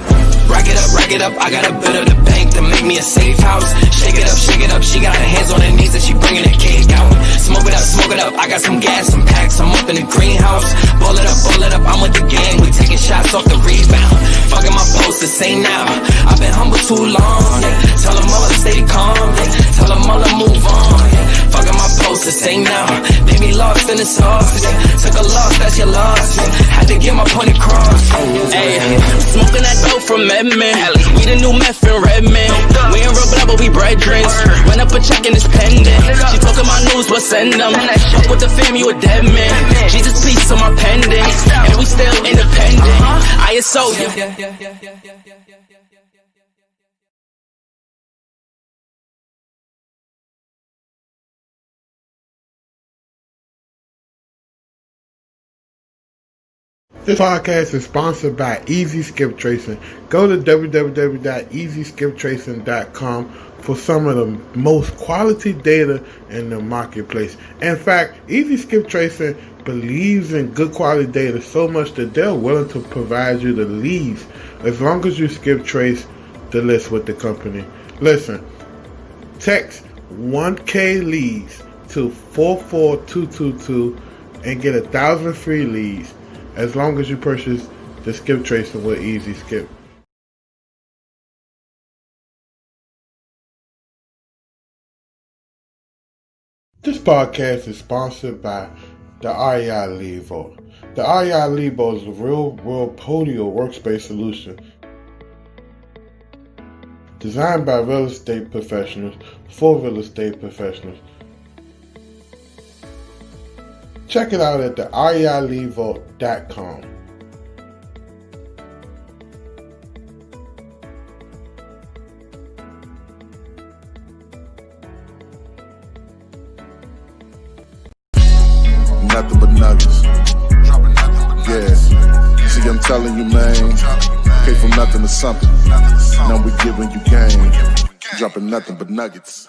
Rack it up, I got a bit of the bank to make me a safe house. Shake it up, she got her hands on her knees and she bringing the cake out. Smoke it up, I got some gas, some packs, I'm up in the greenhouse. Ball it up, I'm with the gang, we taking shots off the rebound. Fucking my post to say now, I've been humble too long, yeah. Tell them all to stay calm, yeah. Tell them all to move on, yeah. Fucking my post to say now, they be lost in the sauce, yeah. Took a loss, that's your loss, yeah. Had to get my point across. Hey, smoking that dope from Edmond. We the new meth in Redmond. We ain't real blood, but we brethren. Run up a check and it's pending. She talking my news, but send them. Fuck with the fam, you a dead man. Jesus, peace on my pendant. And we still independent. ISO, This podcast is sponsored by Easy Skip Tracing. Go to www.easyskiptracing.com for some of the most quality data in the marketplace. In fact, Easy Skip Tracing believes in good quality data so much that they're willing to provide you the leads as long as you skip trace the list with the company. Listen, text 1K leads to 44222 and get 1,000 free leads as long as you purchase the skip tracing with Easy Skip. This podcast is sponsored by the REI Lead Vault. The REI Lead Vault is a real-world Podio workspace solution designed by real estate professionals for real estate professionals. Check it out at the reileadvault.com. Nothing but nuggets. Yeah. See, I'm telling you, man. Came from nothing to something. Now we're giving you game. Dropping nothing but nuggets.